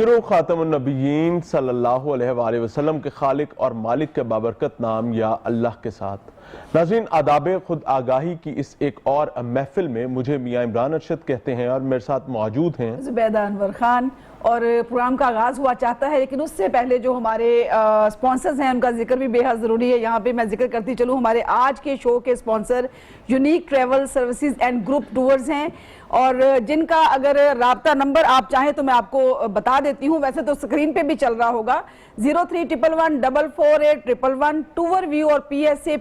شروع خاتم النبیین صلی اللہ علیہ وآلہ وسلم کے خالق اور مالک کے بابرکت نام یا اللہ کے ساتھ۔ ناظرین، آداب خود آگاہی کی اس ایک اور محفل میں مجھے میاں عمران ارشد کہتے ہیں اور میرے ساتھ موجود ہیں زبیدہ انور خان، اور پروگرام کا آغاز ہوا چاہتا ہے، لیکن اس سے پہلے جو ہمارے سپانسرز ہیں ان کا ذکر بھی بے حد ضروری ہے۔ یہاں پہ میں ذکر کرتی چلوں، ہمارے آج کے شو کے sponsor unique travel services and group tours ہیں، اور جن کا اگر رابطہ نمبر آپ چاہیں تو میں آپ کو بتا دیتی ہوں، ویسے تو سکرین پہ بھی چل رہا ہوگا، 0311148111 ٹور ویو اور PSA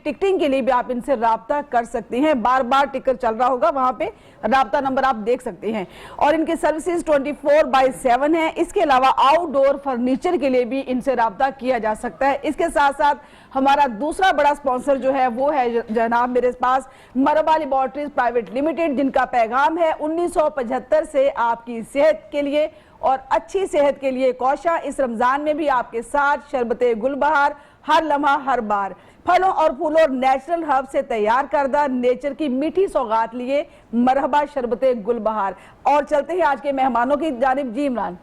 ٹکٹنگ کے لیے بھی آپ ان سے رابطہ کر سکتے ہیں۔ بار بار ٹکٹ چل رہا ہوگا، وہاں پہ رابطہ نمبر آپ دیکھ سکتے ہیں، اور ان کے سروسز 24/7 ہیں۔ اس کے علاوہ آؤٹ ڈور فرنیچر کے لیے بھی ان سے رابطہ کیا جا سکتا ہے۔ اس کے ساتھ ساتھ ہمارا دوسرا بڑا سپانسر جو ہے وہ ہے جناب میرے پاس مرحبا لیبارٹریز پرائیویٹ لمیٹڈ، جن کا پیغام ہے 1975 سے آپ کی صحت کے لیے اور اچھی صحت کے لیے کوشاں۔ اس رمضان میں بھی آپ کے ساتھ شربت گل بہار، ہر لمحہ ہر بار، پھلوں اور پھولوں اور نیچرل ہرب سے تیار کردہ نیچر کی میٹھی سوغات لیے مرحبا شربت گل بہار۔ اور چلتے ہیں آج کے مہمانوں کی جانب۔ جی عمران۔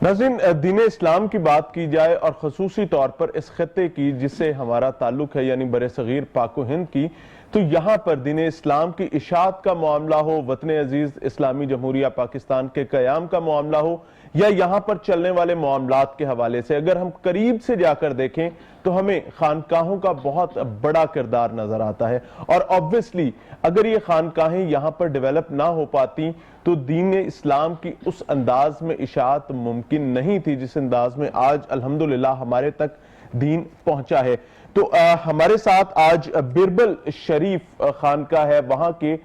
ناظرین، دین اسلام کی بات کی جائے اور خصوصی طور پر اس خطے کی جس سے ہمارا تعلق ہے یعنی بر صغیر پاک و ہند کی، تو یہاں پر دین اسلام کی اشاعت کا معاملہ ہو، وطن عزیز اسلامی جمہوریہ پاکستان کے قیام کا معاملہ ہو، یا یہاں پر چلنے والے معاملات کے حوالے سے اگر ہم قریب سے جا کر دیکھیں تو ہمیں خانقاہوں کا بہت بڑا کردار نظر آتا ہے، اور obviously اگر یہ خانقاہیں یہاں پر ڈیولپ نہ ہو پاتی تو دین اسلام کی اس انداز میں اشاعت ممکن نہیں تھی جس انداز میں آج الحمدللہ ہمارے تک دین پہنچا ہے۔ تو ہمارے ساتھ آج بیربل شریف خانقاہ ہے، وہاں کے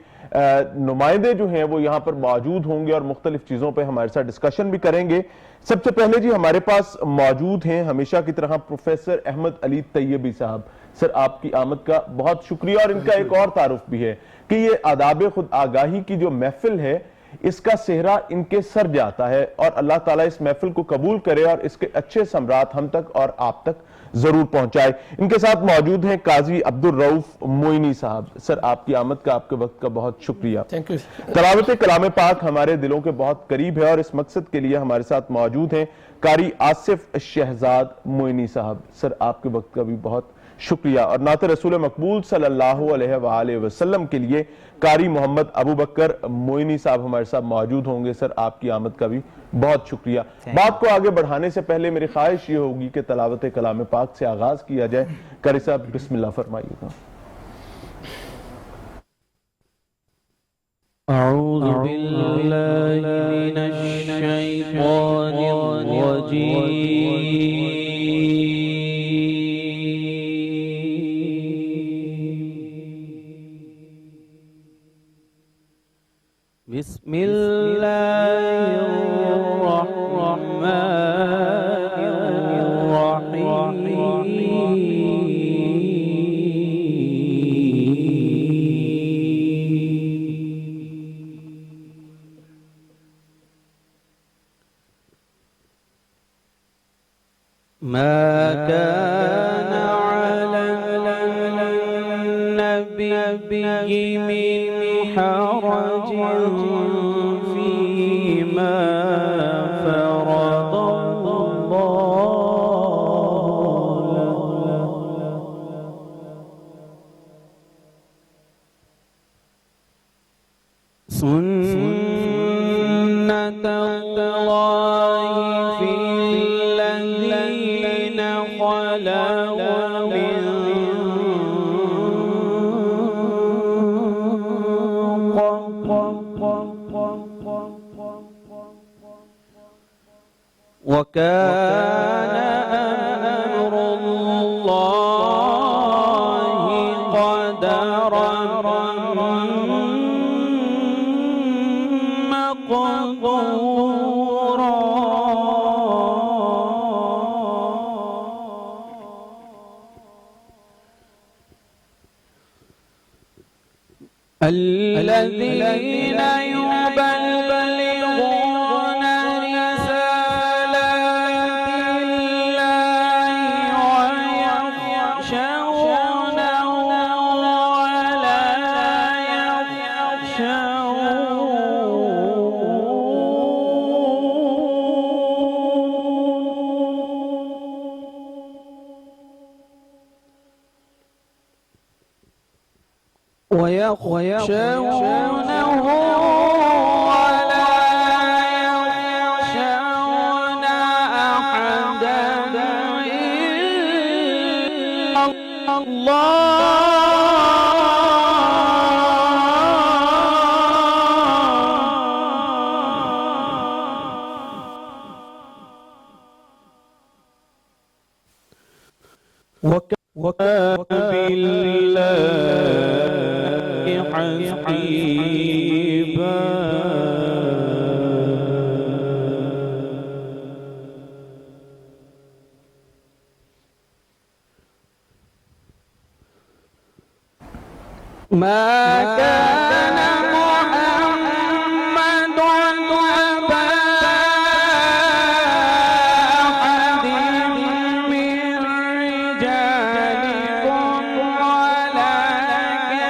نمائندے جو ہیں وہ یہاں پر موجود ہوں گے اور مختلف چیزوں پہ ہمارے ساتھ ڈسکشن بھی کریں گے۔ سب سے پہلے جی ہمارے پاس موجود ہیں ہمیشہ کی طرح پروفیسر احمد علی طیبی صاحب۔ سر، آپ کی آمد کا بہت شکریہ، اور ان کا ایک اور تعارف بھی ہے کہ یہ آداب خود آگاہی کی جو محفل ہے اس کا صحرا ان کے سر جاتا ہے، اور اللہ تعالیٰ اس محفل کو قبول کرے اور اس کے اچھے ثمرات ہم تک اور آپ تک ضرور پہنچائے۔ ان کے ساتھ موجود ہیں قاضی عبدالرؤف معینی صاحب۔ سر، آپ کی آمد کا، آپ کے وقت کا بہت شکریہ۔ تلاوت کلام پاک ہمارے دلوں کے بہت قریب ہے، اور اس مقصد کے لیے ہمارے ساتھ موجود ہیں قاری آصف شہزاد معینی صاحب۔ سر، آپ کے وقت کا بھی بہت شکریہ۔ اور نعت رسول مقبول صلی اللہ علیہ وآلہ وسلم کے لیے قاری محمد ابو بکر معینی صاحب ہمارے ساتھ موجود ہوں گے۔ سر، آپ کی آمد کا بھی بہت شکریہ۔ بات کو آگے بڑھانے سے پہلے میری خواہش یہ ہوگی کہ تلاوت کلام پاک سے آغاز کیا جائے۔ قاری صاحب بسم اللہ فرمائیے گا۔ اعوذ باللہ من الشیطان الرجیم، بسم اللہ الرحمن الرحیم۔ ما كان على النبي من حرج فيما فرض الله له، سنة الله في الذين خلوا من وكان أمر الله قدرا مقدورا۔ الذين يبلغون رسالات الله ويخشونه ولا يخشون ويخشونه ولا يخشون أحدا إلا الله وكفى بالله حسيبا. ما كان محمد أبا أحد من رجالكم ولكن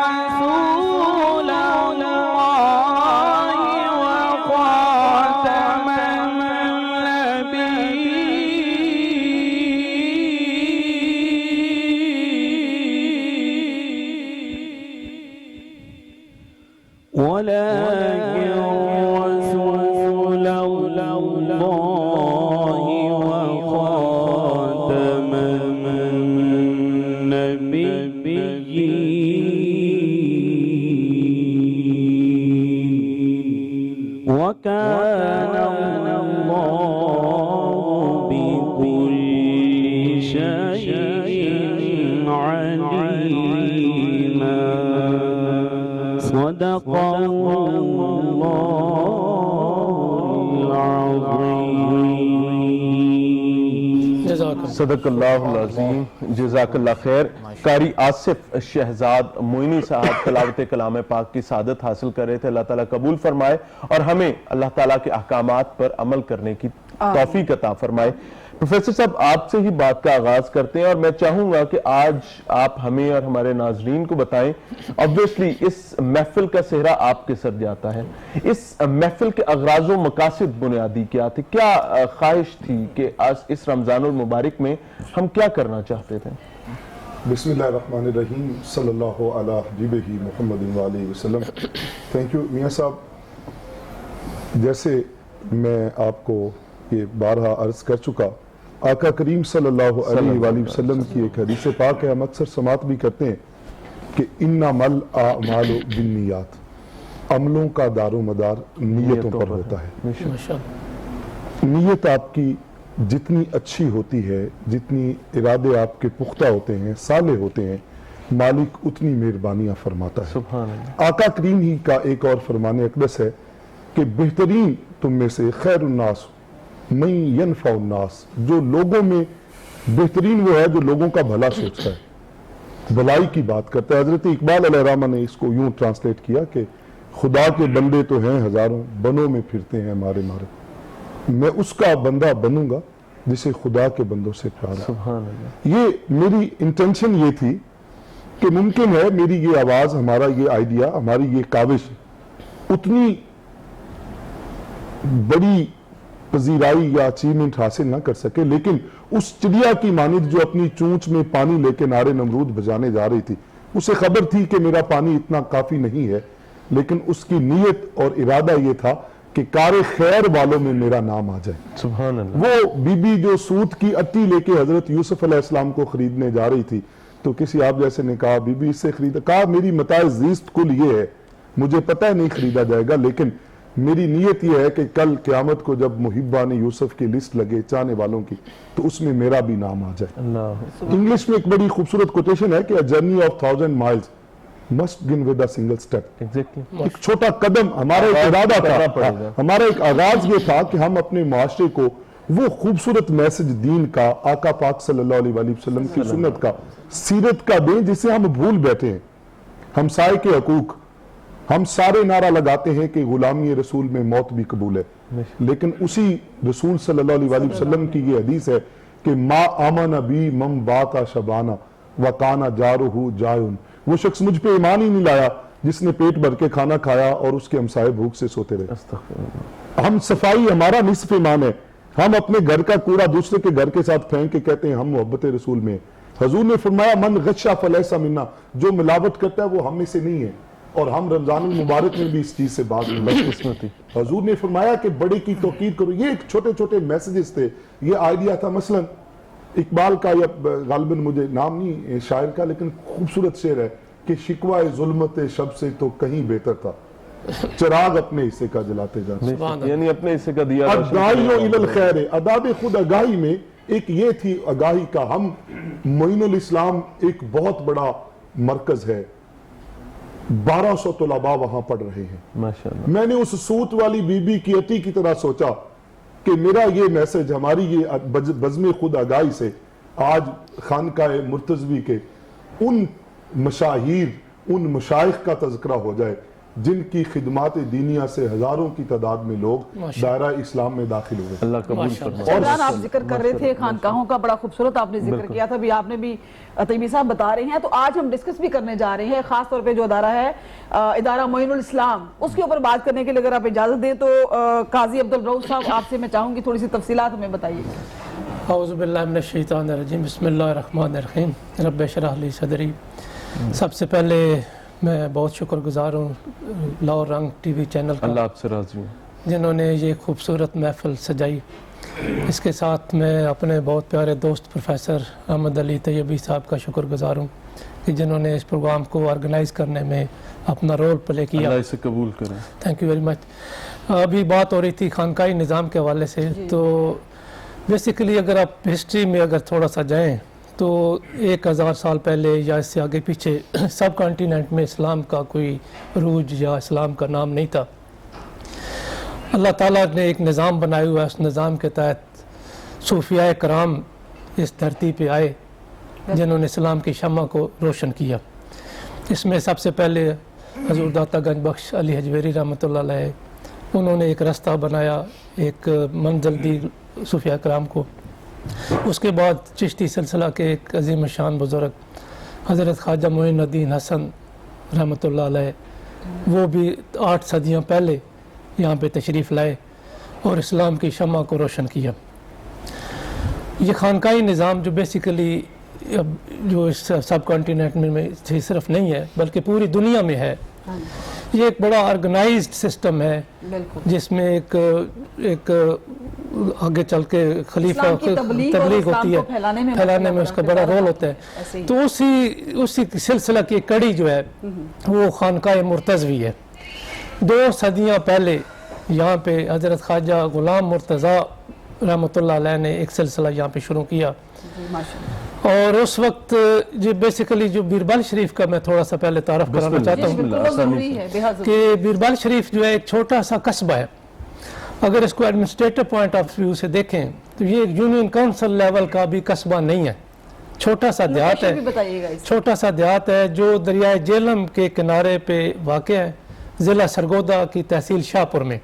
رسول الله وخاتم النبيين ولكن رسول الله وخاتم النبيين وكان الله بكل شيء عليما. صدق الله العظيم. صدق اللہ العظیم. جزاک اللہ خیر. قاری آصف شہزاد معینی صاحب تلاوت کلام پاک کی سعادت حاصل کر رہے تھے. اللہ تعالیٰ قبول فرمائے اور ہمیں اللہ تعالیٰ کے احکامات پر عمل کرنے کی توفیق عطا فرمائے. پروفیسر صاحب آپ سے ہی بات کا آغاز کرتے ہیں اور میں چاہوں گا کہ آج آپ ہمیں اور ہمارے ناظرین کو بتائیں. obviously اس محفل کا صحرا آپ کے سر جاتا ہے. اس محفل کے اغراض و مقاصد بنیادی کیا تھے؟ کیا خواہش تھی کہ اس رمضان المبارک میں ہم کیا کرنا چاہتے تھے؟ بسم اللہ الرحمن الرحیم. صلی اللہ علی حبیبہ محمد وآلہ وسلم. تھینک یو میاں صاحب. جیسے میں آپ کو یہ بارہا عرض کر چکا، آقا کریم صلی اللہ علیہ وآلہ وسلم کی ایک حدیث پاک ہے، ہم اکثر سماعت بھی کرتے ہیں کہ انما الاعمال بالنیات، عملوں کا دار و مدار نیتوں پر ہوتا ہے. نیت آپ کی جتنی اچھی ہوتی ہے، جتنی ارادے آپ کے پختہ ہوتے ہیں، صالح ہوتے ہیں، مالک اتنی مہربانیاں فرماتا ہے. سبحان اللہ. آقا کریم ہی کا ایک اور فرمان اقدس ہے کہ بہترین تم میں سے خیر الناس من ینفع الناس، جو لوگوں میں بہترین وہ ہے جو لوگوں کا بھلا سوچتا ہے، بھلائی کی بات کرتا ہے. حضرت اقبال علیہ الرحمہ نے اس کو یوں ٹرانسلیٹ کیا کہ خدا کے بندے تو ہیں ہزاروں، بنوں میں پھرتے ہیں مارے مارے. میں اس کا بندہ بنوں گا جسے خدا کے بندوں سے پیار ہے. سبحان اللہ. یہ میری انٹینشن یہ تھی کہ ممکن ہے میری یہ آواز، ہمارا یہ آئیڈیا، ہماری یہ کاوش اتنی بڑی پذیرائی یا اچیومنٹ حاصل نہ کر سکے، لیکن اس چڑیا کی مانند جو اپنی چونچ میں پانی لے کے نعرے نمرود بجانے جا رہی تھی، اسے خبر تھی کہ میرا پانی اتنا کافی نہیں ہے، لیکن اس کی نیت اور ارادہ یہ تھا کہ کار خیر والوں میں میرا نام آ جائے. سبحان اللہ. وہ بی بی جو سوت کی اٹی لے کے حضرت یوسف علیہ السلام کو خریدنے جا رہی تھی، تو کسی آپ جیسے نے کہا بی بی اس سے خریدا، کہا میری متاع زیست کل یہ ہے، مجھے پتہ ہے نہیں خریدا جائے گا، لیکن میری نیت یہ ہے کہ کل قیامت کو جب محبان یوسف کی لسٹ لگے چاہنے والوں کی، تو اس میں میرا بھی نام آ جائے. اللہ. انگلش میں ایک بڑی خوبصورت کوٹیشن ہے کہ a journey of 1000 miles must begin with a single step. Exactly. ایک چھوٹا قدم ہمارا ایک ارادہ تھا، ہمارا ایک آغاز یہ تھا کہ ہم اپنے معاشرے کو وہ خوبصورت میسج دین کا، آقا پاک صلی اللہ علیہ وآلہ وسلم کی سنت کا، سیرت کا دیں جسے ہم بھول بیٹھے ہیں. ہمسائے کے حقوق، ہم سارے نعرہ لگاتے ہیں کہ غلامی رسول میں موت بھی قبول ہے، لیکن اسی رسول صلی اللہ علیہ وآلہ وسلم کی یہ حدیث ہے کہ ما آمن بی من بات شبانہ وکانا جارہ جائن، وہ شخص مجھ پہ ایمان ہی نہیں لایا جس نے پیٹ بھر کے کھانا کھایا اور اس کے ہمسائے بھوک سے سوتے رہے. ہم صفائی ہمارا نصف ایمان ہے. ہم اپنے گھر کا کوڑا دوسرے کے گھر کے ساتھ پھینک کے کہتے ہیں ہم محبت رسول میں. حضور نے فرمایا من غشا فلیسا منا، جو ملاوٹ کرتا ہے وہ ہم میں سے نہیں ہے، اور ہم رمضان المبارک میں بھی اس چیز سے باز بدقسمتی۔ حضور نے فرمایا کہ بڑے کی توقیر کرو، یہ ایک چھوٹے چھوٹے میسیجز تھے، یہ آئیڈیا تھا۔ مثلا اقبال کا، یا غالباً مجھے نام نہیں شاعر کا، لیکن خوبصورت شعر ہے کہ شکوہ ظلمت شب سے تو کہیں بہتر تھا، چراغ اپنے حصے کا جلاتے جاتے، یعنی اپنے حصے کا دیا ادائیوں الی الخیر۔ آداب خود آگاہی میں ایک یہ تھی آگاہی کا، ہم معین الاسلام ایک بہت بڑا مرکز ہے، 1200 طلباء وہاں پڑھ رہے ہیں۔ ماشاءاللہ۔ میں نے اس سوت والی بی بی کی اٹی کی طرح سوچا کہ میرا یہ میسج، ہماری یہ بزم خود آگاہی سے آج خانقاہ مرتضوی کے ان مشاہیر، ان مشائخ کا تذکرہ ہو جائے جن کی خدمات دینیہ سے ہزاروں کی تعداد میں لوگ دائرہ اسلام میں داخل ہوئے۔ اللہ قبول فرمائے۔ عمران، آپ ذکر کر رہے تھے خانقاہوں کا، بڑا خوبصورت آپ نے ذکر کیا تھا، بھی آپ نے بھی طیبی صاحب بتا رہے ہیں، تو آج ہم ڈسکس بھی کرنے جا رہے ہیں، خاص طور پہ جو ادارہ ہے ادارہ معین الاسلام، اس کے اوپر بات کرنے کے لیے اگر آپ اجازت دیں تو قاضی عبدالرؤف صاحب آپ سے میں چاہوں گی تھوڑی سی تفصیلات ہمیں بتائیے۔ اعوذ باللہ من الشیطان الرجیم، بسم اللہ الرحمن الرحیم، رب اشرح لی صدری۔ سب سے پہلے میں بہت شکر گزار ہوں لاہور رنگ ٹی وی چینل کا، اللہ آپ سے راضی ہوں، جنہوں نے یہ خوبصورت محفل سجائی۔ اس کے ساتھ میں اپنے بہت پیارے دوست پروفیسر احمد علی طیبی صاحب کا شکر گزار ہوں کہ جنہوں نے اس پروگرام کو آرگنائز کرنے میں اپنا رول پلے کیا۔ اللہ اسے قبول کرے۔ Thank you very much. ابھی بات ہو رہی تھی خانقاہی نظام کے حوالے سے، تو بیسیکلی اگر آپ ہسٹری میں اگر تھوڑا سا جائیں تو 1000 سال پہلے یا اس سے آگے پیچھے سب کانٹیننٹ میں اسلام کا کوئی عروج یا اسلام کا نام نہیں تھا۔ اللہ تعالیٰ نے ایک نظام بنایا ہوا ہے، اس نظام کے تحت صوفیاء کرام اس دھرتی پہ آئے جنہوں نے اسلام کی شمع کو روشن کیا۔ اس میں سب سے پہلے حضور داتا گنج بخش علی حجویری رحمۃ اللہ علیہ، انہوں نے ایک رستہ بنایا، ایک منزل دی صوفیاء کرام کو۔ اس کے بعد چشتی سلسلہ کے ایک عظیم شان بزرگ حضرت خواجہ معین الدین حسن رحمۃ اللہ علیہ، وہ بھی 8 صدیوں پہلے یہاں پہ تشریف لائے اور اسلام کی شمع کو روشن کیا۔ یہ خانقاہی نظام جو بیسیکلی جو اس سب کانٹیننٹ میں صرف نہیں ہے بلکہ پوری دنیا میں ہے، یہ ایک بڑا آرگنائزڈ سسٹم ہے جس میں ایک آگے چل کے خلیفہ تبلیغ ہوتی ہے، پھیلانے میں اس کا بڑا رول ہوتا ہے۔ تو اسی سلسلہ کی کڑی جو ہے وہ خانقاہ مرتضوی ہے۔ 2 صدیاں پہلے یہاں پہ حضرت خواجہ غلام مرتضیٰ رحمۃ اللہ علیہ نے ایک سلسلہ یہاں پہ شروع کیا، اور اس وقت جو بیسیکلی جو بیربل شریف کا میں تھوڑا سا پہلے تعارف کرانا چاہتا ہوں کہ بیربل شریف جو ہے ایک چھوٹا سا قصبہ ہے۔ اگر اس کو ایڈمنسٹریٹو پوائنٹ آف ویو سے دیکھیں تو یہ یونین کونسل لیول کا بھی قصبہ نہیں ہے، چھوٹا سا دیہات ہے، چھوٹا سا دیہات ہے جو دریائے جہلم کے کنارے پہ واقع ہے، ضلع سرگودا کی تحصیل شاہ پور میں۔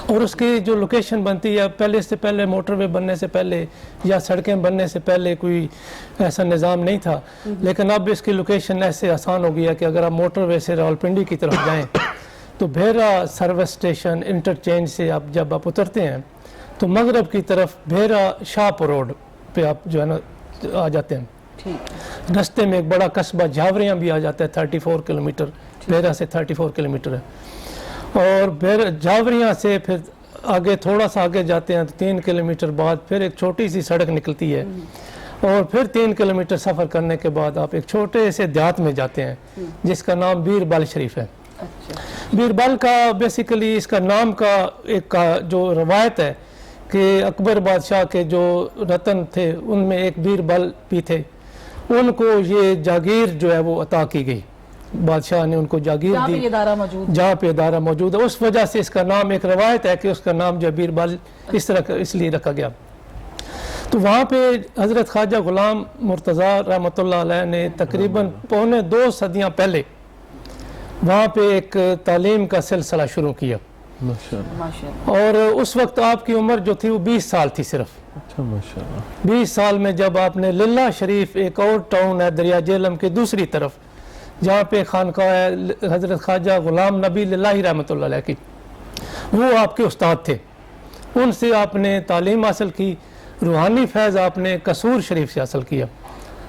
اور اس کی جو لوکیشن بنتی ہے، پہلے سے پہلے موٹر وے بننے سے پہلے یا سڑکیں بننے سے پہلے کوئی ایسا نظام نہیں تھا، لیکن اب اس کی لوکیشن ایسے آسان ہو گیا کہ اگر آپ موٹر وے سے راولپنڈی کی طرف جائیں تو بھیرا سروس اسٹیشن انٹرچینج سے جب آپ اترتے ہیں تو مغرب کی طرف بھیرا شاہپور روڈ پہ آپ جو ہے نا آ جاتے ہیں۔ رستے میں ایک بڑا قصبہ جھاوریاں بھی آ جاتا ہے، 34 کلومیٹر، بھیرا سے 34 کلومیٹر ہے۔ اور جھاوریاں سے پھر آگے تھوڑا سا آگے جاتے ہیں تو 3 کلومیٹر بعد پھر ایک چھوٹی سی سڑک نکلتی ہے، اور پھر 3 کلومیٹر سفر کرنے کے بعد آپ ایک چھوٹے سے دیہات میں جاتے ہیں جس کا نام بیربل شریف ہے۔ بیربل کا بیسیکلی اس کا نام کا ایک جو روایت ہے کہ اکبر بادشاہ کے جو رتن تھے ان میں ایک بیربل بھی تھے، ان کو یہ جاگیر جو ہے وہ عطا کی گئی، بادشاہ نے ان کو جاگیر دی جہاں پہ ادارہ موجود ہے، اس وجہ سے اس کا نام، ایک روایت ہے کہ اس کا نام جو بیربل اس لیے رکھا گیا۔ تو وہاں پہ حضرت خواجہ غلام مرتضیٰ رحمۃ اللہ علیہ نے تقریباً 2.25 صدیاں پہلے وہاں پہ ایک تعلیم کا سلسلہ شروع کیا، اور اس وقت آپ کی عمر جو تھی وہ 20 سال تھی صرف۔ 20 سال میں جب آپ نے للہ شریف، ایک اور ٹاؤن ہے دریا جہلم کے دوسری طرف جہاں پہ خانقاہ ہے حضرت خواجہ غلام نبی للہ رحمۃ اللہ علیہ کی، وہ آپ کے استاد تھے، ان سے آپ نے تعلیم حاصل کی، روحانی فیض آپ نے قصور شریف سے حاصل کیا۔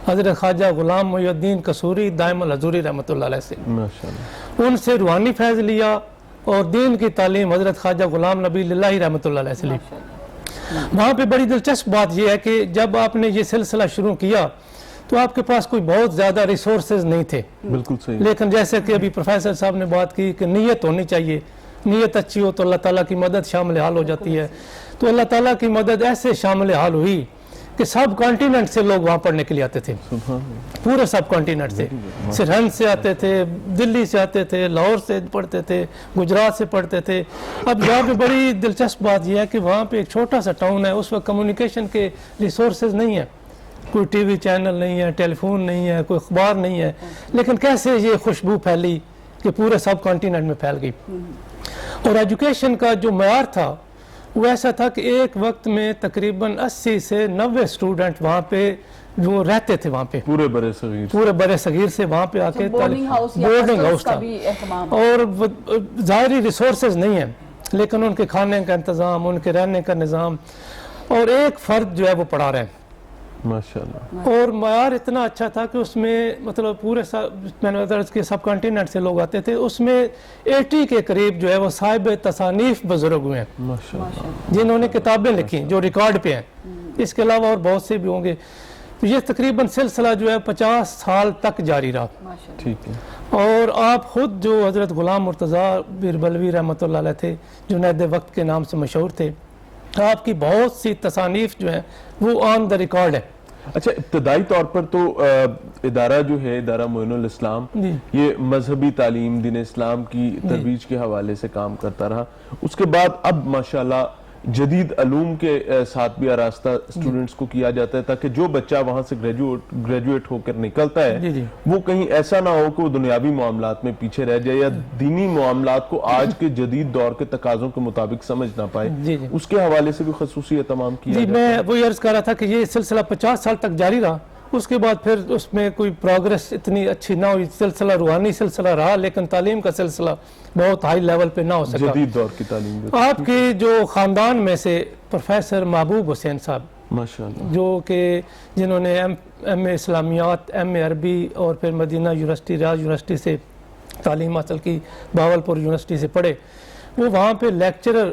حضرت خواجہ غلام محی الدین قصوری دائم الحضوری رحمۃ اللہ علیہ سے، ماشاءاللہ، ان سے روحانی فیض لیا اور دین کی تعلیم حضرت خواجہ غلام نبی اللہ رحمۃ اللہ علیہ سے لی۔ وہاں پہ بڑی دلچسپ بات یہ ہے کہ جب آپ نے یہ سلسلہ شروع کیا تو آپ کے پاس کوئی بہت زیادہ ریسورسز نہیں تھے، بالکل صحیح، لیکن جیسے کہ ابھی پروفیسر صاحب نے بات کی کہ نیت ہونی چاہیے، نیت اچھی ہو تو اللہ تعالیٰ کی مدد شامل حال ہو جاتی ہے۔ تو اللہ تعالیٰ کی مدد ایسے شامل حال ہوئی کہ سب کانٹیننٹ سے لوگ وہاں پڑھنے کے لیے آتے تھے، پورے سب کانٹیننٹ سے، سرہند سے آتے تھے، دلی سے آتے تھے، لاہور سے پڑھتے تھے، گجرات سے پڑھتے تھے۔ اب یہاں پہ بڑی دلچسپ بات یہ ہے کہ وہاں پہ ایک چھوٹا سا ٹاؤن ہے، اس وقت کمیونیکیشن کے ریسورسز نہیں ہیں، کوئی ٹی وی چینل نہیں ہے، ٹیلی فون نہیں ہے، کوئی اخبار نہیں ہے، لیکن کیسے یہ خوشبو پھیلی کہ پورے سب کانٹیننٹ میں پھیل گئی۔ اور ایجوکیشن کا جو معیار تھا وہ ایسا تھا کہ ایک وقت میں تقریباً 80 سے 90 اسٹوڈنٹ وہاں پہ جو رہتے تھے، وہاں پہ پورے برے صغیر، پورے برے صغیر سے وہاں پہ آ کے بورڈنگ ہاؤس یا بورڈنگ ہاسٹلز ہاؤس کا تھا، بھی اہتمام، اور ظاہری ریسورسز نہیں ہیں لیکن ان کے کھانے کا انتظام، ان کے رہنے کا نظام، اور ایک فرد جو ہے وہ پڑھا رہے ہیں، ماشاءاللہ، اور معیار اتنا اچھا تھا کہ اس میں مطلب پورے میں نے بتایا کہ سب کانٹیننٹ سے لوگ آتے تھے، اس میں 80 کے قریب جو ہے وہ صاحب تصانیف بزرگ ہوئے ہیں ماشاءاللہ، جنہوں نے کتابیں لکھی جو ریکارڈ پہ ہیں، اس کے علاوہ اور بہت سے بھی ہوں گے۔ تو یہ تقریباً سلسلہ جو ہے 50 سال تک جاری رہا، ٹھیک ہے، اور آپ خود جو حضرت غلام مرتضیٰ بیربلوی رحمۃ اللہ علیہ تھے، جنید وقت کے نام سے مشہور تھے، آپ کی بہت سی تصانیف جو ہیں وہ آن دا ریکارڈ ہے۔ اچھا، ابتدائی طور پر تو ادارہ جو ہے ادارہ معین الاسلام جی، یہ مذہبی تعلیم، دین اسلام کی ترویج کے حوالے سے کام کرتا رہا، اس کے بعد اب ماشاءاللہ جدید علوم کے ساتھ بھی آراستہ اسٹوڈنٹس کو کیا جاتا ہے تاکہ جو بچہ وہاں سے گریجویٹ ہو کر نکلتا ہے جی جی، وہ کہیں ایسا نہ ہو کہ وہ دنیاوی معاملات میں پیچھے رہ جائے یا دینی معاملات کو آج کے جدید دور کے تقاضوں کے مطابق سمجھ نہ پائے، جی جی، اس کے حوالے سے بھی خصوصی اہتمام کیا جی، جاتا میں وہی عرض کر رہا تھا کہ یہ سلسلہ 50 سال تک جاری رہا، اس کے بعد پھر اس میں کوئی پروگرس اتنی اچھی نہ ہوئی، سلسلہ روحانی سلسلہ رہا لیکن تعلیم کا سلسلہ بہت ہائی لیول پہ نہ ہو سکا۔ جدید دور کی تعلیم جو آپ کے جو خاندان میں سے پروفیسر محبوب حسین صاحب، ماشاءاللہ، جو کہ جنہوں نے ایم اے اسلامیات، ایم اے عربی اور پھر مدینہ یونیورسٹی، ریاض یونیورسٹی سے تعلیم حاصل کی، باولپور یونیورسٹی سے پڑھے، وہ وہاں پہ لیکچرر،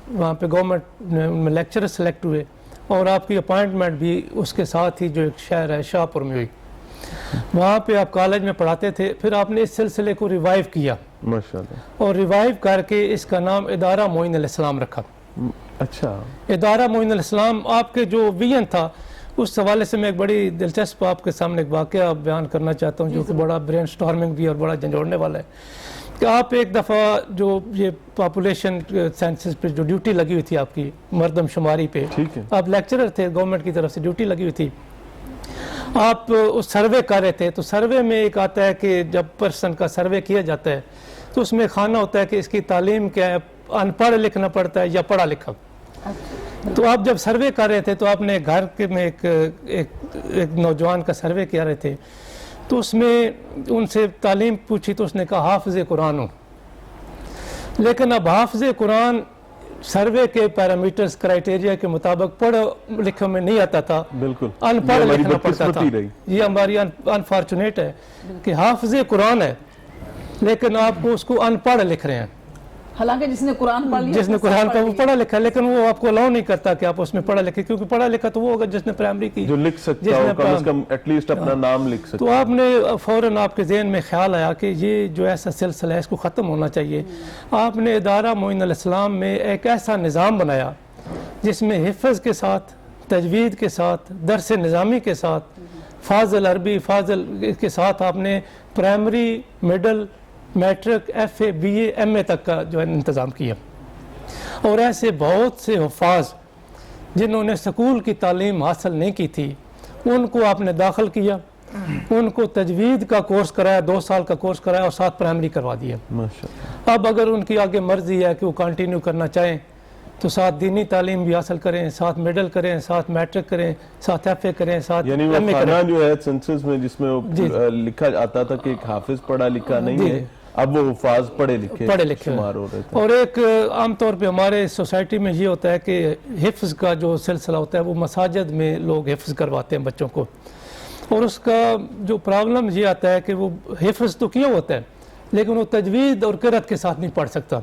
وہاں پہ گورنمنٹ میں لیکچرر سلیکٹ ہوئے، اور آپ کی اپائنٹمنٹ بھی اس کے ساتھ ہی جو ایک شہر ہے شاہ پور میں ہوئی، وہاں پہ آپ کالج میں پڑھاتے تھے۔ پھر آپ نے اس سلسلے کو ریوائیو کیا ماشاءاللہ، اور ریوائیو کر کے اس کا نام ادارہ معین الاسلام رکھا۔ اچھا، ادارہ معین الاسلام آپ کے جو ویژن تھا، اس حوالے سے میں ایک بڑی دلچسپ آپ کے سامنے ایک واقعہ بیان کرنا چاہتا ہوں جو کہ بڑا برین سٹارمنگ بھی اور بڑا جھنجھوڑنے والا ہے کہ آپ ایک دفعہ جو یہ پاپولیشن سینسس پہ جو ڈیوٹی لگی ہوئی تھی آپ کی مردم شماری پہ، ٹھیک ہے، آپ لیکچرر تھے، گورنمنٹ کی طرف سے ڈیوٹی لگی ہوئی تھی، آپ اس سروے کر رہے تھے، تو سروے میں ایک آتا ہے کہ جب پرسن کا سروے کیا جاتا ہے تو اس میں خانہ ہوتا ہے کہ اس کی تعلیم کیا ہے، ان پڑھ لکھنا پڑتا ہے یا پڑھا لکھا۔ تو آپ جب سروے کر رہے تھے تو آپ نے گھر کے میں ایک نوجوان کا سروے کیا رہے تھے، تو اس میں ان سے تعلیم پوچھی تو اس نے کہا حافظ قرآن ہوں، لیکن اب حافظ قرآن سروے کے پیرامیٹرز کرائیٹیریا کے مطابق پڑھ لکھنے میں نہیں آتا تھا، بالکل ان پڑھ لکھنا پڑتا تھا۔ رہی، یہ ہماری انفارچونیٹ ہے کہ حافظ قرآن ہے لیکن آپ کو اس کو ان پڑھ لکھ رہے ہیں، حالانکہ جس نے قرآن پڑھ لیا، جس نے قرآن کا وہ پڑھا لکھا، لیکن وہ آپ کو الاؤ نہیں کرتا کہ آپ اس میں پڑھا لکھے، کیونکہ پڑھا لکھا تو وہ ہوگا جس نے پرائمری کی، جو لکھ سکتا ہو کم از کم ایٹ لیسٹ اپنا نام لکھ سکتا تو آپ نے فوراً آپ کے ذہن میں خیال آیا کہ یہ جو ایسا سلسلہ ہے اس کو ختم ہونا چاہیے۔ آپ نے ادارہ معین الاسلام میں ایک ایسا نظام بنایا جس میں حفظ کے ساتھ، تجوید کے ساتھ، درس نظامی کے ساتھ، فاضل عربی، فاضل کے ساتھ آپ نے primary, middle, matric, F A, B A, M A تک کا جو ہے انتظام کیا، اور ایسے بہت سے حفاظ جنہوں نے سکول کی تعلیم حاصل نہیں کی تھی ان کو آپ نے داخل کیا، ان کو تجوید کا کورس کرایا، 2 سال کا کورس کرایا اور ساتھ پرائمری کروا دیا۔ ماشاءاللہ، اب اگر ان کی آگے مرضی ہے کہ وہ کنٹینیو کرنا چاہیں تو ساتھ دینی تعلیم بھی حاصل کریں، ساتھ مڈل کریں، ساتھ میٹرک کریں، ساتھ ایف اے کریں، ساتھ یعنی وہ ایم اے کریں۔ خانہ جو ہے سنسس میں جس میں لکھا آتا تھا کہ ایک حافظ پڑھا لکھا نہیں ہے، اب وہ حفاظ پڑھے لکھے شمار ہو رہے تھے۔ اور ایک عام طور پہ ہمارے سوسائٹی میں یہ ہوتا ہے کہ حفظ کا جو سلسلہ ہوتا ہے وہ مساجد میں لوگ حفظ کرواتے ہیں بچوں کو، اور اس کا جو پرابلم یہ آتا ہے کہ وہ حفظ تو کیا ہوتا ہے لیکن وہ تجوید اور قرأت کے ساتھ نہیں پڑھ سکتا،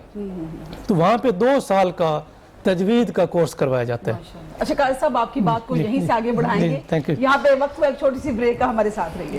تو وہاں پہ 2 سال کا تجوید کا کورس کروایا جاتا ہے۔ اچھا قاری صاحب آپ کی بات کو یہیں سے آگے بڑھائیں گے، Thank you. یہاں پہ وقت ایک چھوٹی سی بریک کا، ہمارے ساتھ رہیے۔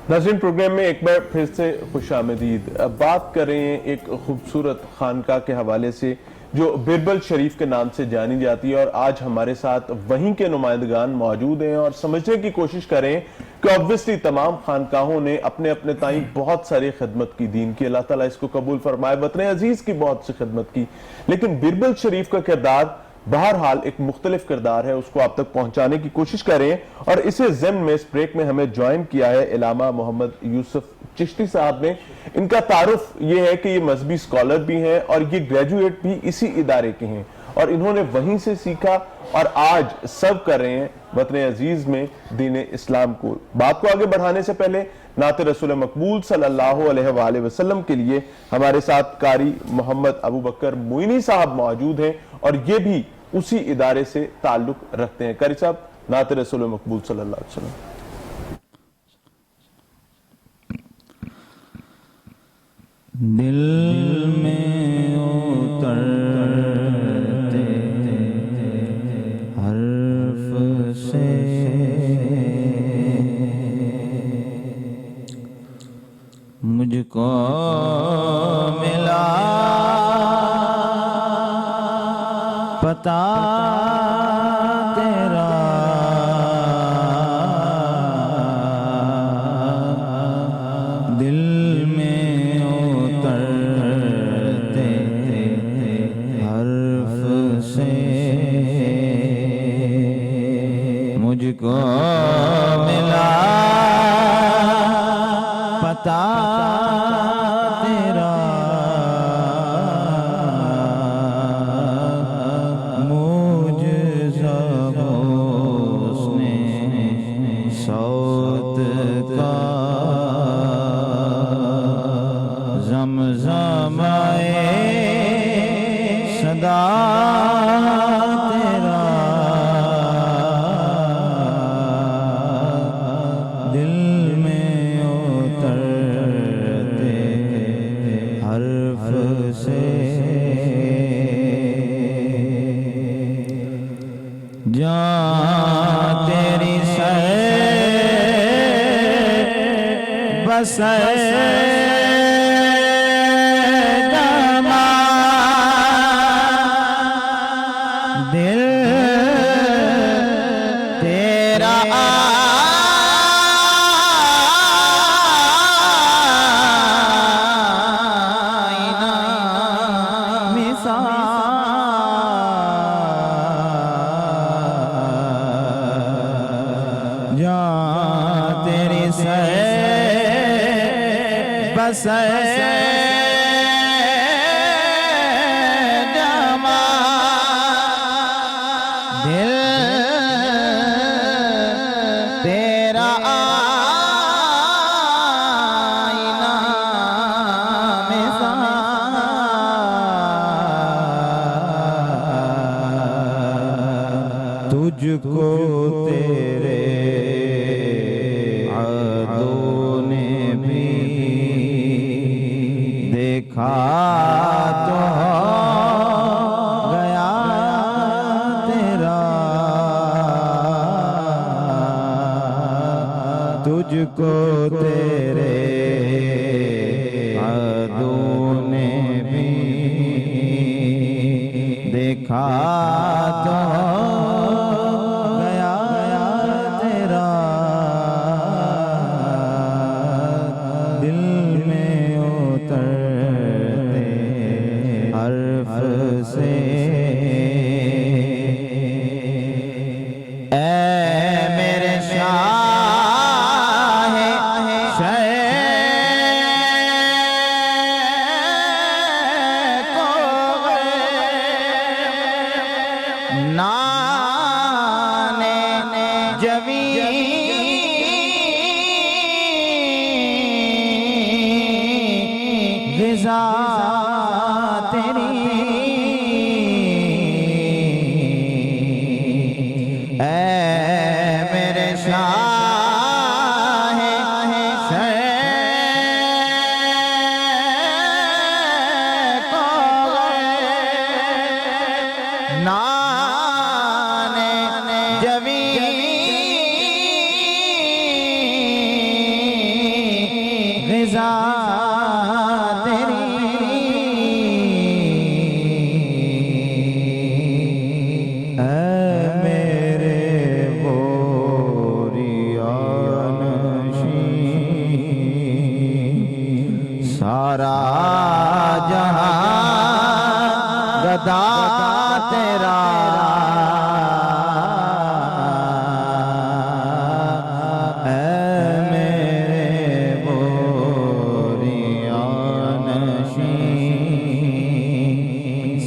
ناظرین پروگرام میں ایک بار پھر سے خوش آمدید۔ بات کر رہے ہیں ایک خوبصورت خانقاہ کے حوالے سے جو بربل شریف کے نام سے جانی جاتی ہے، اور آج ہمارے ساتھ وہیں کے نمائندگان موجود ہیں اور سمجھنے کی کوشش کریں کہ obviously تمام خانقاہوں نے اپنے اپنے تائیں بہت ساری خدمت کی، دین کی، اللہ تعالیٰ اس کو قبول فرمائے، وطن عزیز کی بہت سی خدمت کی، لیکن بربل شریف کا کردار بہرحال ایک مختلف کردار ہے، اس کو آپ تک پہنچانے کی کوشش کریں۔ اور اسے ضمن میں اس بریک میں ہمیں جوائن کیا ہے علامہ محمد یوسف چشتی صاحب نے۔ ان کا تعارف یہ ہے کہ یہ مذہبی اسکالر بھی ہیں اور یہ گریجویٹ بھی اسی ادارے کے ہیں، اور انہوں نے وہیں سے سیکھا اور آج سرو کر رہے ہیں وطن عزیز میں دین اسلام کو۔ بات کو آگے بڑھانے سے پہلے نعت رسول مقبول صلی اللہ علیہ وآلہ وسلم کے لیے ہمارے ساتھ قاری محمد ابو بکر معینی صاحب موجود ہیں، اور یہ بھی اسی ادارے سے تعلق رکھتے ہیں۔ قاری صاحب نعت رسول مقبول صلی اللہ علیہ وسلم۔ دل میں اترتے حرف سے مجھ کو ملا پتا تیرا، دل میں اترتے حرف سے مجھ کو ملا پتا تیرا، صوت کا زمزمائے صدا تیرا، دل میں اترتے حرف سے جان تیری بس دما دل تیرا آئینہ مثال، جان تیری بس جما دل تیرا آئینہ مثال، تجھ کو تیرے عہدوں نے بھی دیکھا تو گیا تیرا، تجھ کو تیرے عہدوں نے بھی دیکھا تو گیا تیرا، دل میں اترتے حرف سے اے میرے شاہ غذا تیری اے میرے شاہ شے کو نان جوی غذا سارا جہاں گدا تیرا اے میرے بوریان نشین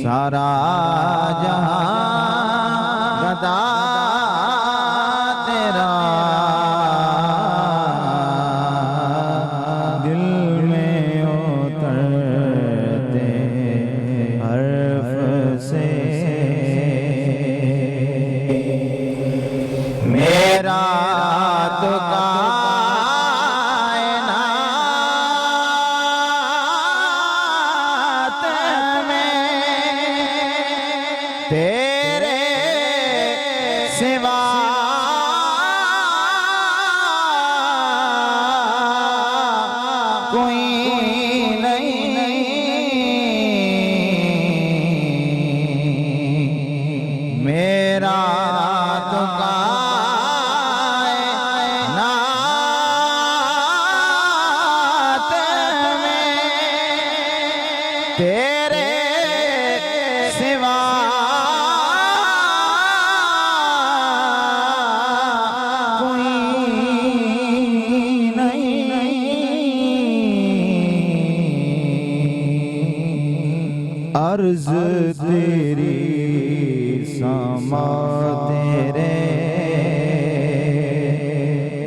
سارا جہاں گدا تیرا دل میں اترتے حرف سے میرا تو کائنات میں تیرے سوا کوئی نہیں میرا تو کائنات میں تیرے سوا کوئی نہیں عرض تیری سما تیرے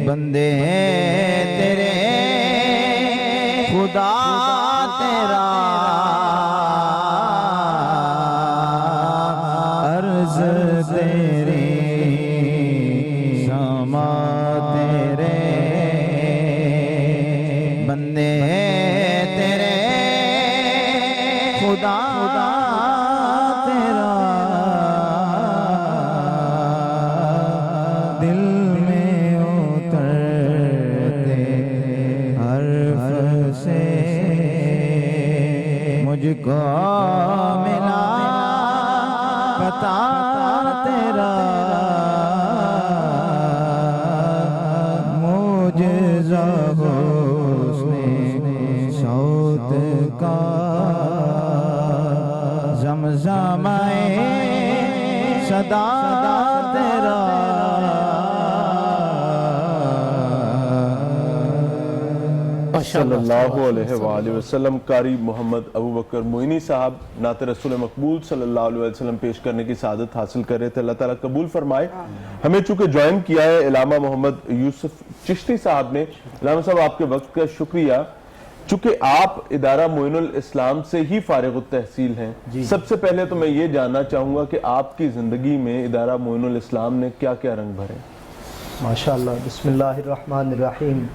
بندے تیرے خدا تیرا عرض تیری سما تیرے بندے تیرے خدا تیرا دل میں اترتے حرف سے مجھ کو ملا پتا تیرا معجزہ حسن صوت کا زمزمائے صدا تیرا صلی اللہ علیہ وآلہ وسلم قاری محمد ابو بکر معینی صاحب نعت رسول مقبول صلی اللہ علیہ وسلم پیش کرنے کی سعادت حاصل کر رہے تھے. اللہ تعالیٰ قبول فرمائے. ہمیں چونکہ جوائن کیا ہے علامہ محمد یوسف چشتی صاحب نے. علامہ صاحب آپ کے وقت کا شکریہ. چونکہ آپ ادارہ معین الاسلام سے ہی فارغ التحصیل ہیں, سب سے پہلے تو میں یہ جاننا چاہوں گا کہ آپ کی زندگی میں ادارہ معین الاسلام نے کیا کیا رنگ بھرے؟ ماشاءاللہ. بسم اللہ الرحمن الرحیم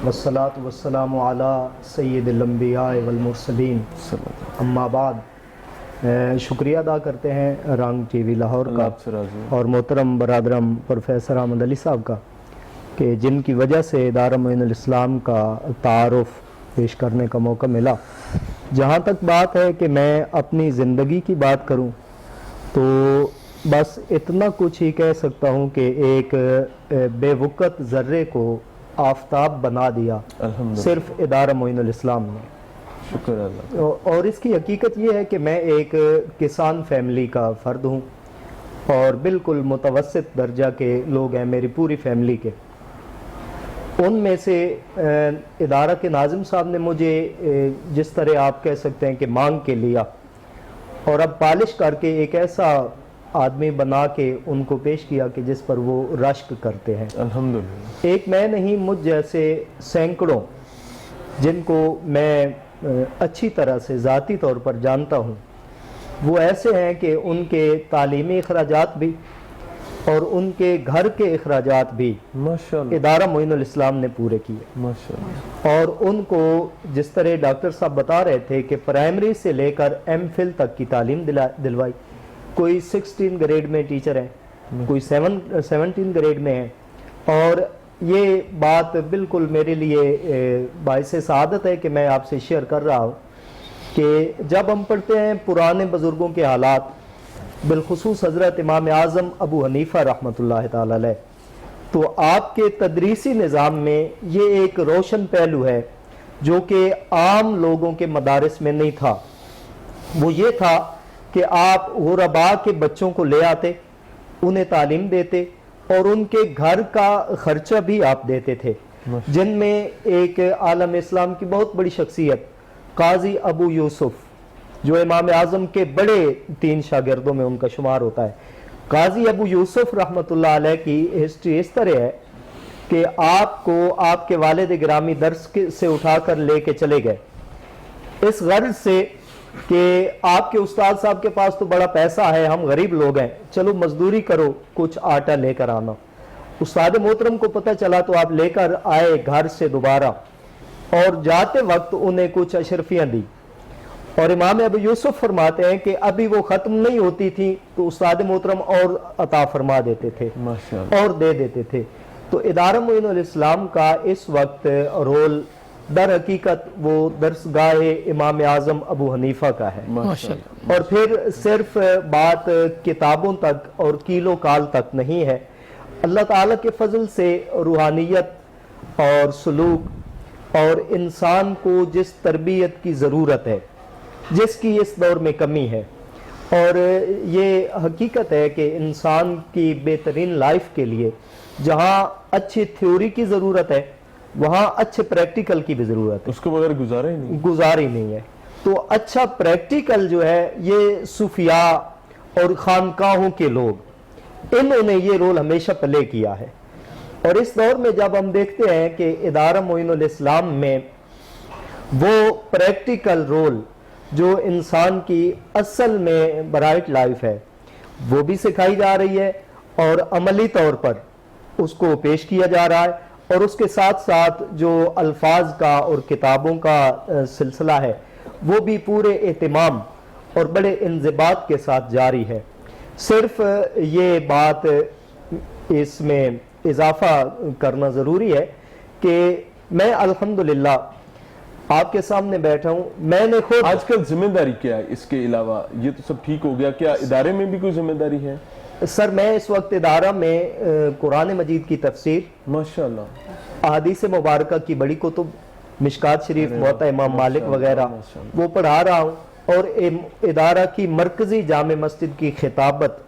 والصلاة والسلام علی سید الانبیاء والمرسلین اما بعد. شکریہ ادا کرتے ہیں رنگ ٹی وی لاہور کا اور محترم برادرم پروفیسر احمد علی صاحب کا کہ جن کی وجہ سے ادارہ معین الاسلام کا تعارف پیش کرنے کا موقع ملا. جہاں تک بات ہے کہ میں اپنی زندگی کی بات کروں تو بس اتنا کچھ ہی کہہ سکتا ہوں کہ ایک بے وقت ذرے کو آفتاب بنا دیا صرف ادارہ معین الاسلام نے. شکر اللہ. اور اس کی حقیقت یہ ہے کہ میں ایک کسان فیملی کا فرد ہوں اور بالکل متوسط درجہ کے لوگ ہیں میری پوری فیملی کے. ان میں سے ادارہ کے ناظم صاحب نے مجھے جس طرح آپ کہہ سکتے ہیں کہ مانگ کے لیا اور اب پالش کر کے ایک ایسا آدمی بنا کے ان کو پیش کیا کہ جس پر وہ رشک کرتے ہیں. الحمدللہ. ایک میں نہیں, مجھ جیسے سینکڑوں جن کو میں اچھی طرح سے ذاتی طور پر جانتا ہوں وہ ایسے ہیں کہ ان کے تعلیمی اخراجات بھی اور ان کے گھر کے اخراجات بھی ماشاءاللہ ادارہ معین الاسلام نے پورے کیے، ماشاءاللہ اور ان کو جس طرح ڈاکٹر صاحب بتا رہے تھے کہ پرائمری سے لے کر ایم فل تک کی تعلیم دلوائی. کوئی 16 گریڈ میں ٹیچر ہیں، کوئی 17 گریڈ میں ہیں، اور یہ بات بالکل میرے لیے باعث سعادت ہے کہ میں آپ سے شیئر کر رہا ہوں کہ جب ہم پڑھتے ہیں پرانے بزرگوں کے حالات، بالخصوص حضرت امام اعظم ابو حنیفہ رحمۃ اللہ تعالی علیہ، تو آپ کے تدریسی نظام میں یہ ایک روشن پہلو ہے جو کہ عام لوگوں کے مدارس میں نہیں تھا. وہ یہ تھا کہ آپ غرباء کے بچوں کو لے آتے، انہیں تعلیم دیتے، اور ان کے گھر کا خرچہ بھی آپ دیتے تھے، جن میں ایک عالم اسلام کی بہت بڑی شخصیت قاضی ابو یوسف، جو امام اعظم کے بڑے 3 شاگردوں میں ان کا شمار ہوتا ہے. قاضی ابو یوسف رحمۃ اللہ علیہ کی ہسٹری اس طرح ہے کہ آپ کو آپ کے والد گرامی درس سے اٹھا کر لے کے چلے گئے، اس غرض سے کہ آپ کے استاد صاحب کے پاس تو بڑا پیسہ ہے، ہم غریب لوگ ہیں، چلو مزدوری کرو، کچھ آٹا لے کر آنا. استاد محترم کو پتہ چلا تو آپ لے کر آئے گھر سے دوبارہ، اور جاتے وقت انہیں کچھ اشرفیاں دی، اور امام ابو یوسف فرماتے ہیں کہ ابھی وہ ختم نہیں ہوتی تھی تو استاد محترم اور عطا فرما دیتے تھے اور دے دیتے تھے. تو ادارہ معین الاسلام کا اس وقت رول در حقیقت وہ درسگاہ امام اعظم ابو حنیفہ کا ہے، اور پھر صرف بات کتابوں تک اور کیلو کال تک نہیں ہے. اللہ تعالیٰ کے فضل سے روحانیت اور سلوک اور انسان کو جس تربیت کی ضرورت ہے، جس کی اس دور میں کمی ہے، اور یہ حقیقت ہے کہ انسان کی بہترین لائف کے لیے جہاں اچھی تھیوری کی ضرورت ہے وہاں اچھے پریکٹیکل کی بھی ضرورت ہے، اس کے بغیر گزارا ہی نہیں ہے. تو اچھا پریکٹیکل جو ہے یہ صوفیاء اور خانقاہوں کے لوگ، انہوں نے یہ رول ہمیشہ پلے کیا ہے. اور اس دور میں جب ہم دیکھتے ہیں کہ ادارہ معین الاسلام میں وہ پریکٹیکل رول جو انسان کی اصل میں برائٹ لائف ہے وہ بھی سکھائی جا رہی ہے، اور عملی طور پر اس کو پیش کیا جا رہا ہے، اور اس کے ساتھ ساتھ جو الفاظ کا اور کتابوں کا سلسلہ ہے وہ بھی پورے اہتمام اور بڑے انضباط کے ساتھ جاری ہے. صرف یہ بات اس میں اضافہ کرنا ضروری ہے کہ میں الحمدللہ آپ کے سامنے بیٹھا ہوں، میں نے خود آج کل ذمہ داری کیا ہے اس کے علاوہ؟ یہ تو سب ٹھیک ہو گیا، کیا ادارے میں بھی کوئی ذمہ داری ہے؟ سر میں اس وقت ادارہ میں قرآن مجید کی تفسیر، ماشاءاللہ، احادیث مبارکہ کی بڑی کتب، مشکات شریف، موطا امام مالک وغیرہ وہ پڑھا رہا ہوں، اور ادارہ کی مرکزی جامع مسجد کی خطابت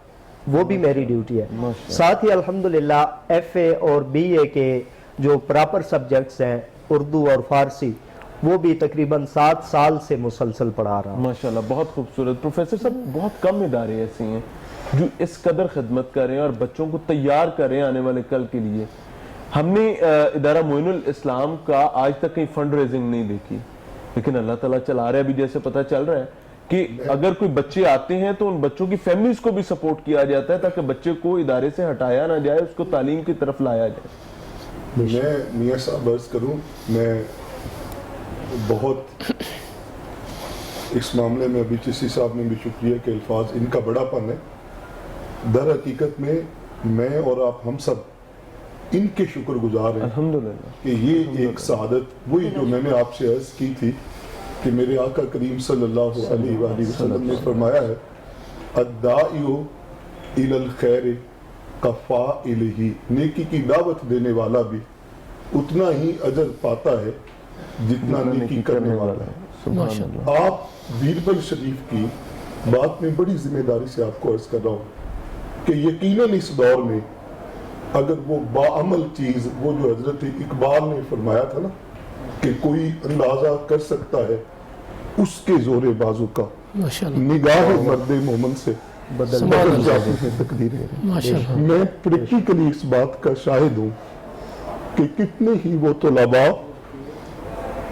وہ بھی میری ڈیوٹی ہے. ساتھ ہی الحمدللہ ایف اے اور بی اے کے جو پراپر سبجیکٹس ہیں، اردو اور فارسی، وہ بھی تقریباً 7 سال سے مسلسل پڑھا رہا ہوں. ماشاءاللہ، بہت خوبصورت. پروفیسر صاحب، بہت کم ادارے ایسے ہیں جو اس قدر خدمت کر رہے ہیں اور بچوں کو تیار کر رہے ہیں آنے والے کل کے لیے. ہم نے ادارہ معین الاسلام کا آج تک کہیں فنڈ ریزنگ نہیں دیکھی، لیکن اللہ تعالیٰ چلا رہا ہے. ابھی جیسے پتہ چل رہا ہے کہ اگر کوئی بچے آتے ہیں تو ان بچوں کی فیملیز کو بھی سپورٹ کیا جاتا ہے تاکہ بچے کو ادارے سے ہٹایا نہ جائے، اس کو تعلیم کی طرف لایا جائے. میں میاں صاحب عرض کروں، میں بہت اس معاملے میں ابھی چشتی صاحب نے بھی شکریہ کہ الفاظ ان کا بڑا پن ہے. در حقیقت میں اور آپ ہم سب ان کے شکر گزار ہیں الحمدللہ کہ یہ ایک سعادت، وہی جو میں نے آپ سے عرض کی تھی کہ میرے آقا کریم صلی اللہ علیہ وآلہ وسلم نے فرمایا ہے الداعی الی الخیر کفاعلہ، نیکی کی دعوت دینے والا بھی اتنا ہی اجر پاتا ہے جتنا نیکی کرنے والا ہے. سبحان اللہ. آپ بیربل شریف کی بات میں بڑی ذمہ داری سے آپ کو عرض کر رہا ہوں کہ یقیناً اس دور میں اگر وہ باعمل چیز، وہ جو حضرت اقبال نے فرمایا تھا نا کہ کوئی اندازہ کر سکتا ہے اس کے زور بازو کا، نگاہ مرد مومن سے بدل جاتی ہے تقدیریں. میں پریکٹیکلی اس بات کا شاہد ہوں کہ کتنے ہی وہ طلباء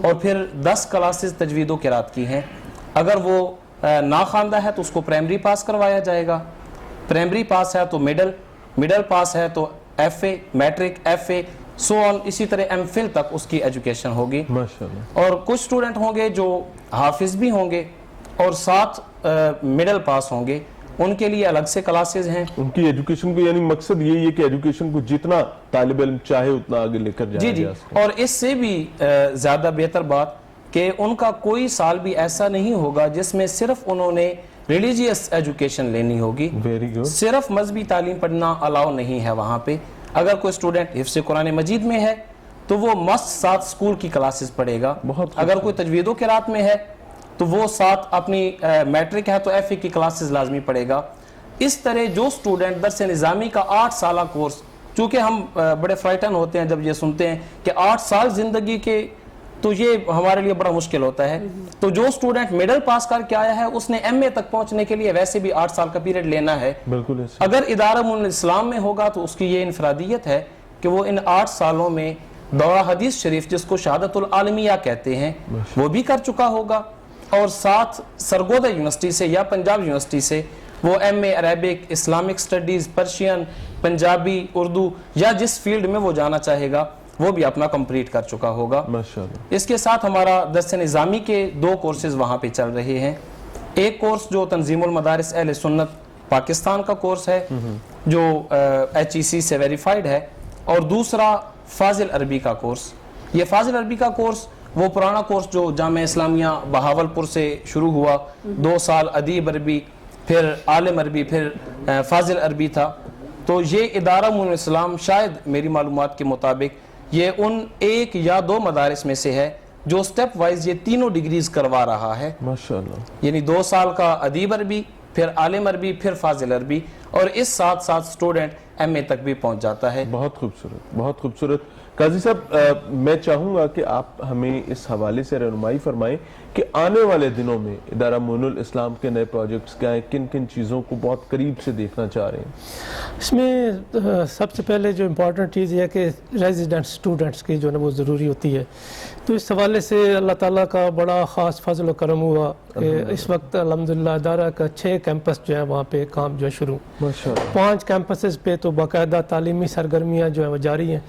اور پھر 10 کلاسز تجوید و قرات کی ہیں. اگر وہ ناخواندہ ہے تو اس کو پرائمری پاس کروایا جائے گا, پرائمری پاس ہے تو مڈل پاس ہے تو F A, matric, F A, so on, اسی طرح ایم فل تک اس کی ایجوکیشن ہوگی. ماشاءاللہ. اور کچھ اسٹوڈنٹ ہوں گے جو حافظ بھی ہوں گے اور ساتھ مڈل پاس ہوں گے, ان کے لیے الگ سے کلاسز ہیں. ان کی ایجوکیشن کو, یعنی مقصد یہی ہے کہ ایجوکیشن کو جتنا طالب علم چاہے اتنا آگے لے کر جایا جی جا سکے. اور اس سے بھی زیادہ بہتر بات کہ ان کا کوئی سال بھی ایسا نہیں ہوگا جس میں صرف انہوں نے ریلیجیس ایجوکیشن لینی ہوگی. Very good. صرف مذہبی تعلیم پڑھنا الاؤ نہیں ہے وہاں پہ. اگر کوئی اسٹوڈنٹ حفظ قرآن مجید میں ہے تو وہ مست ساتھ اسکول کی کلاسز پڑھے گا. اگر کوئی تجوید و قرات میں ہے تو وہ ساتھ اپنی میٹرک ہے تو ایف اے کی کلاسز لازمی پڑھے گا. اس طرح جو اسٹوڈنٹ درس نظامی کا 8 سالہ کورس, چونکہ ہم بڑے فرائٹن ہوتے ہیں جب یہ سنتے ہیں کہ 8 سال زندگی کے, تو یہ ہمارے لیے بڑا مشکل ہوتا ہے. تو جو اسٹوڈنٹ مڈل پاس کر کے آیا ہے اس نے ایم اے تک پہنچنے کے لیے ویسے بھی 8 سال کا پیریڈ لینا ہے. بالکل ایسے. اگر ادارہ معین الاسلام میں ہوگا تو اس کی یہ انفرادیت ہے کہ وہ ان 8 سالوں میں دورہ حدیث شریف, جس کو شہادت العالمیہ کہتے ہیں, وہ بھی کر چکا ہوگا, اور ساتھ سرگودا یونیورسٹی سے یا پنجاب یونیورسٹی سے وہ M A Arabic, Islamic studies, Persian, Punjabi, Urdu یا جس فیلڈ میں وہ جانا چاہے گا وہ بھی اپنا کمپلیٹ کر چکا ہوگا. ماشاءاللہ. اس کے ساتھ ہمارا درس نظامی کے 2 کورسز وہاں پہ چل رہے ہیں. ایک کورس جو تنظیم المدارس اہل سنت پاکستان کا کورس ہے جو HEC سے ویریفائڈ ہے, اور دوسرا فاضل عربی کا کورس. یہ فاضل عربی کا کورس وہ پرانا کورس جو جامعہ اسلامیہ بہاولپور سے شروع ہوا, 2 سال ادیب عربی, پھر عالم عربی, پھر فاضل عربی تھا. تو یہ ادارہ معین الاسلام شاید میری معلومات کے مطابق یہ ان 1 یا 2 مدارس میں سے ہے جو سٹیپ وائز یہ تینوں ڈگریز کروا رہا ہے. ماشاءاللہ. یعنی 2 سال کا ادیب عربی, پھر عالم عربی, پھر فاضل عربی, اور اس ساتھ اسٹوڈنٹ ایم اے تک بھی پہنچ جاتا ہے. بہت خوبصورت, بہت خوبصورت. قاضی صاحب, میں چاہوں گا کہ آپ ہمیں اس حوالے سے رہنمائی فرمائیں کہ آنے والے دنوں میں ادارہ معین الاسلام کے نئے پروجیکٹس کیا ہیں, کن کن چیزوں کو بہت قریب سے دیکھنا چاہ رہے ہیں؟ اس میں سب سے پہلے جو امپورٹنٹ چیز یہ ہے کہ ریزیڈنٹ اسٹوڈنٹس کی جو ہے نا وہ ضروری ہوتی ہے. تو اس حوالے سے اللہ تعالیٰ کا بڑا خاص فضل و کرم ہوا کہ اس وقت الحمدللہ ادارہ کا 6 کیمپس جو ہے وہاں پہ کام جو ہے شروع, 5 کیمپسز پہ تو باقاعدہ تعلیمی سرگرمیاں جو ہیں وہ جاری ہیں.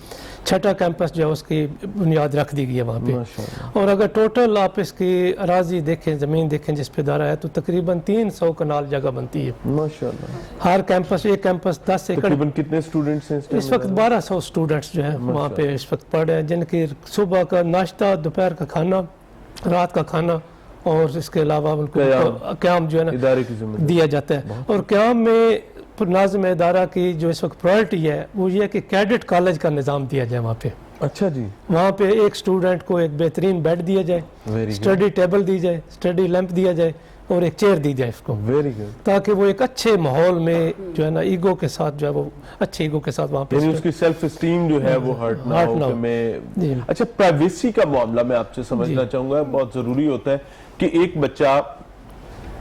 6ٹا کیمپس جو ہے اس کی بنیاد رکھ دی گئی ہے وہاں پہ. اور اگر ٹوٹل آپ اس کی اراضی دیکھیں, زمین دیکھیں جس پہ ادارہ ہے, تو تقریباً 300 کنال جگہ بنتی ہے. ماشاءاللہ. ہر کیمپس, ایک کیمپس 10 ایکڑ. تقریباً کتنے اسٹوڈنٹس ہیں اس وقت 1200 اسٹوڈنٹس جو ہیں وہاں پہ اس وقت پڑھ رہے ہیں, جن کی صبح کا ناشتہ, دوپہر کا کھانا, رات کا کھانا, اور اس کے علاوہ ان کو قیام جو ہے نا دیا جاتا ہے. اور قیام میں ناظم ادارہ کی جو اس وقت پرائرٹی ہے وہ یہ ہے کہ کیڈٹ کالج کا نظام دیا جائے وہاں پہ. اچھا جی. وہاں پہ ایک اسٹوڈنٹ کو ایک بہترین بیڈ دیا جائے, اسٹڈی ٹیبل دی جائے, اسٹڈی لیمپ دیا جائے, اور ایک چیئر دی جائے اس کو, تاکہ وہ ایک اچھے ماحول میں جو ہے نا ایگو کے ساتھ جو ہے وہ اچھے ایگو کے ساتھ وہاں پہ, یعنی اس کی سیلف اسٹیم جو ہے وہ ہرٹ نہ ہو. اچھا, پرائیویسی کا معاملہ میں آپ سے سمجھنا چاہوں گا, بہت ضروری ہوتا ہے کہ ایک بچہ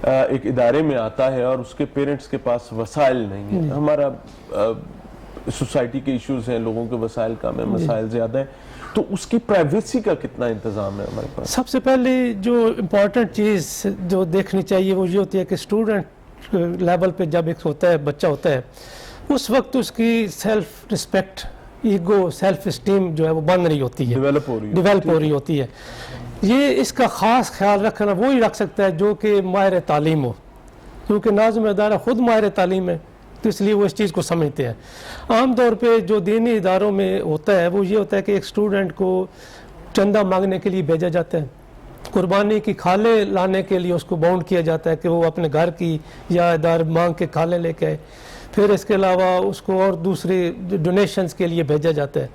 ایک ادارے میں آتا ہے اور اس کے پیرنٹس کے پاس وسائل نہیں ہیں. ہمارا سوسائٹی کے ایشوز ہیں, لوگوں کے وسائل کم ہیں, مسائل زیادہ ہیں, تو اس کی پرائیویسی کا کتنا انتظام ہے ہمارے پاس؟ سب سے پہلے جو امپورٹنٹ چیز جو دیکھنی چاہیے وہ یہ ہوتی ہے کہ اسٹوڈنٹ لیول پہ جب ایک ہوتا ہے, بچہ ہوتا ہے, اس وقت اس کی self respect, ego, self esteem جو ہے وہ بن رہی ہوتی ہے, ڈیولپ ہو رہی ہوتی ہے. یہ اس کا خاص خیال رکھنا وہی رکھ سکتا ہے جو کہ ماہر تعلیم ہو, کیونکہ ناظم ادارہ خود ماہر تعلیم ہے, تو اس لیے وہ اس چیز کو سمجھتے ہیں. عام طور پہ جو دینی اداروں میں ہوتا ہے وہ یہ ہوتا ہے کہ ایک اسٹوڈنٹ کو چندہ مانگنے کے لیے بھیجا جاتا ہے, قربانی کی کھالیں لانے کے لیے اس کو باؤنڈ کیا جاتا ہے کہ وہ اپنے گھر کی یا ادار مانگ کے کھالیں لے کے آئے. پھر اس کے علاوہ اس کو اور دوسری ڈونیشنز کے لیے بھیجا جاتا ہے.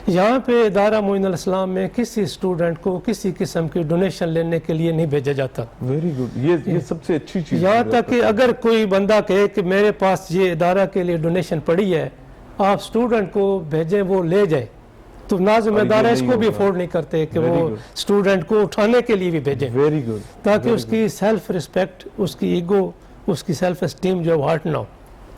یہاں پہ ادارہ معین الاسلام میں کسی اسٹوڈنٹ کو کسی قسم کی ڈونیشن لینے کے لیے نہیں بھیجا جاتا. Very good. یہ سب سے اچھی چیز. یہاں تک کہ اگر کوئی بندہ کہے کہ میرے پاس یہ ادارہ کے لیے ڈونیشن پڑی ہے, آپ اسٹوڈنٹ کو بھیجیں وہ لے جائے, تو ناظم ادارہ اس کو بھی افورڈ نہیں کرتے کہ وہ اسٹوڈنٹ کو اٹھانے کے لیے بھی بھیجیں. Very good. تاکہ اس کی سیلف رسپیکٹ, اس کی ایگو, اس کی سیلف اسٹیم جو ہے ہارٹ نہ ہو.